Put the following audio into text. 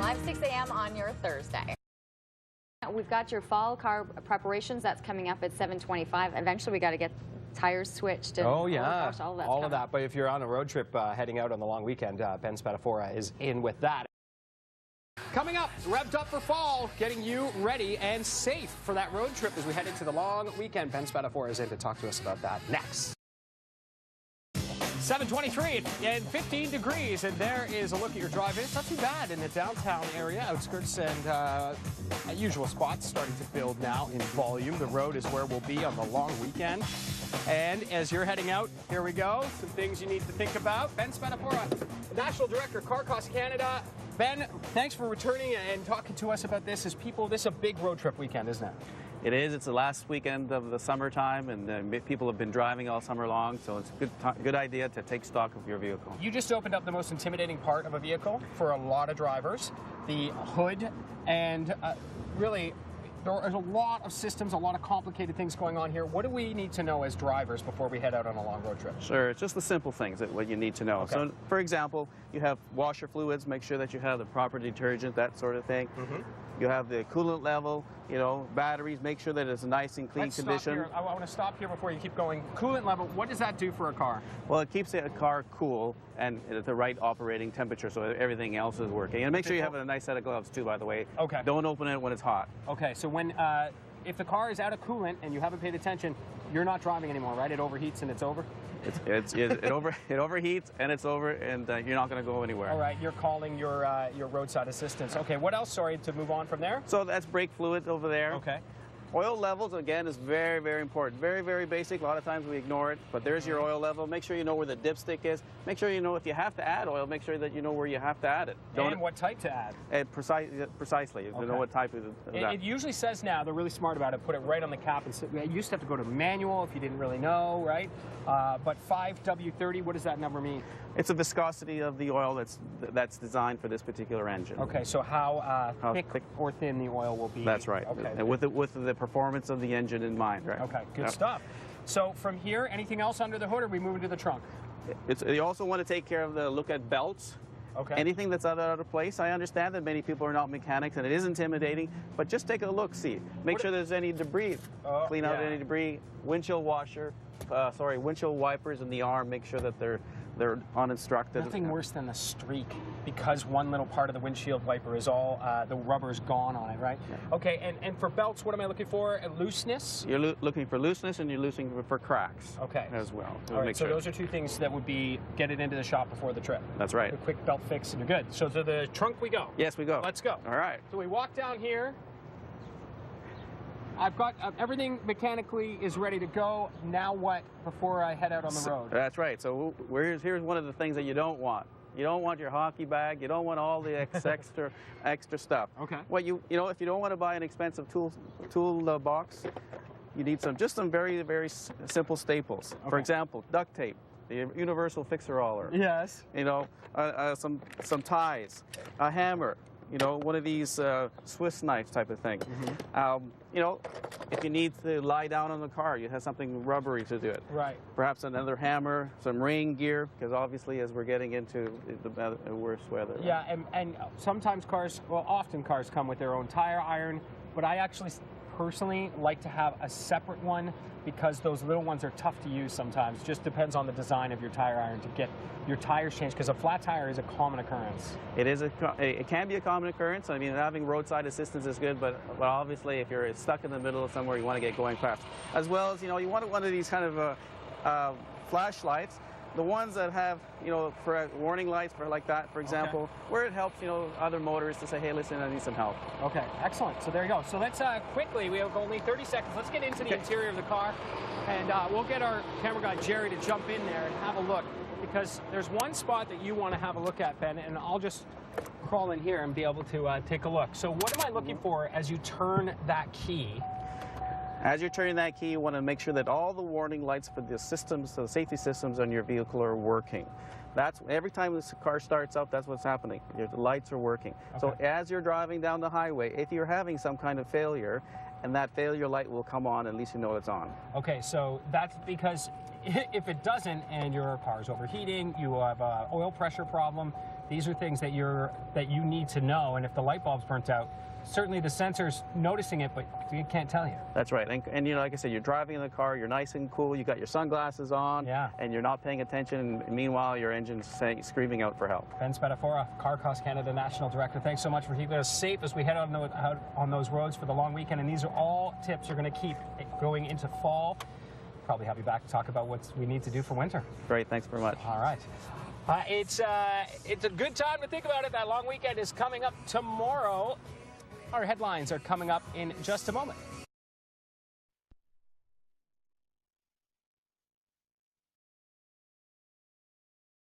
live 6 a.m. on your Thursday. We've got your fall car preparations. That's coming up at 7:25. Eventually, we got to get tires switched. And, oh, yeah. oh, gosh, all of that. But if you're on a road trip heading out on the long weekend, Ben Spadafora is in with that. Coming up, revved up for fall, getting you ready and safe for that road trip as we head into the long weekend. Ben Spadafora is in to talk to us about that next. 7:23 and 15 degrees, and there is a look at your drive-in. It's not too bad in the downtown area, outskirts and usual spots starting to build now in volume. The road is where we'll be on the long weekend. And as you're heading out, here we go. Some things you need to think about. Ben Spadafora, National Director, Carcost Canada. Ben, thanks for returning and talking to us about this. As people, this is a big road trip weekend, isn't it? It is. It's the last weekend of the summertime, and people have been driving all summer long, so it's a good idea to take stock of your vehicle. You just opened up the most intimidating part of a vehicle for a lot of drivers, the hood, and really, there's a lot of systems, a lot of complicated things going on here. What do we need to know as drivers before we head out on a long road trip? Sure, it's just the simple things that what you need to know. Okay. So, for example, you have washer fluids, make sure that you have the proper detergent, that sort of thing. Mm-hmm. You have the coolant level, you know, batteries, make sure that it's a nice and clean condition. Stop here. I want to stop here before you keep going. Coolant level, what does that do for a car? Well, it keeps the car cool and at the right operating temperature so everything else is working. And make sure you have a nice set of gloves too, by the way. Okay. Don't open it when it's hot. Okay, so when if the car is out of coolant and you haven't paid attention, you're not driving anymore, right? It overheats and it's over? It overheats and it's over, and you're not going to go anywhere. All right, you're calling your roadside assistance. Okay, what else? Sorry, to move on from there. So that's brake fluid over there. Okay. Oil levels, again, is very, very important. Very, very basic. A lot of times we ignore it, but there's your oil level. Make sure you know where the dipstick is. Make sure you know if you have to add oil, make sure that you know where you have to add it. And what type to add. Precisely. Okay. You know what type of that. It usually says now, they're really smart about it, put it right on the cap. And you used to have to go to manual if you didn't really know, right? But 5W30, what does that number mean? It's the viscosity of the oil that's designed for this particular engine. Okay, so how thick or thin the oil will be. That's right. Okay. And with the performance of the engine in mind, right? Okay, good stuff. So from here, anything else under the hood, or are we moving to the trunk? You also want to take care of look at belts. Okay. Anything that's out of place. I understand that many people are not mechanics and it is intimidating, but just take a look, see. Make sure there's any debris. Clean out any debris. Windshield wipers in the arm, make sure that they're uninstructed. Nothing worse than the streak, because one little part of the windshield wiper is all, the rubber's gone on it, right? Yeah. Okay, and for belts, what am I looking for? Looseness? You're looking for looseness, and you're looking for cracks. Okay. As well. All right, so those are two things that would be get it into the shop before the trip. That's right. A quick belt fix and you're good. So to the trunk we go. Yes, we go. Let's go. All right. So we walk down here. I've got everything mechanically is ready to go. Now what before I head out on the road? That's right. So here's one of the things that you don't want. You don't want your hockey bag. You don't want all the extra stuff. Okay. Well, you know, if you don't want to buy an expensive tool box, you need some very, very simple staples. Okay. For example, duct tape, the universal fixer-aller. Yes. You know, some ties, a hammer. You know, one of these Swiss knife type of thing. Mm-hmm. You know, if you need to lie down on the car, you have something rubbery to do it. Right. Perhaps another hammer, some rain gear, because obviously as we're getting into the worse weather. Yeah, and sometimes often cars come with their own tire iron, but I actually personally like to have a separate one because those little ones are tough to use sometimes. Just depends on the design of your tire iron to get your tires changed, because a flat tire is a common occurrence. It can be a common occurrence. I mean, having roadside assistance is good, but obviously if you're stuck in the middle of somewhere, you want to get going fast. As well as, you know, you want one of these kind of flashlights. The ones that have, you know, for warning lights, for like that, for example, where it helps, you know, other motorists to say, hey, listen, I need some help. Okay, excellent. So there you go. So let's quickly, we have only 30 seconds. Let's get into the interior of the car, and we'll get our camera guy, Jerry, to jump in there and have a look, because there's one spot that you want to have a look at, Ben, and I'll just crawl in here and be able to take a look. So what am I looking for as you turn that key? As you're turning that key, you want to make sure that all the warning lights for the systems, the safety systems on your vehicle are working. That's every time this car starts up, that's what's happening. The lights are working. Okay. So as you're driving down the highway, if you're having some kind of failure, and that failure light will come on, at least you know it's on. Okay, so that's because if it doesn't and your car's overheating, you have an oil pressure problem, These are things that you need to know, and if the light bulb's burnt out, certainly the sensor's noticing it, but it can't tell you. That's right. And you know, like I said, you're driving in the car, you're nice and cool, you got your sunglasses on, Yeah. and you're not paying attention, and meanwhile your engine's screaming out for help. Ben Spadafora, Carcost Canada National Director, thanks so much for keeping us safe as we head out on those roads for the long weekend. And these are all tips you're going to keep going into fall. Probably have you back to talk about what we need to do for winter. Great, thanks very much. All right. It's a good time to think about it. That long weekend is coming up tomorrow. Our headlines are coming up in just a moment.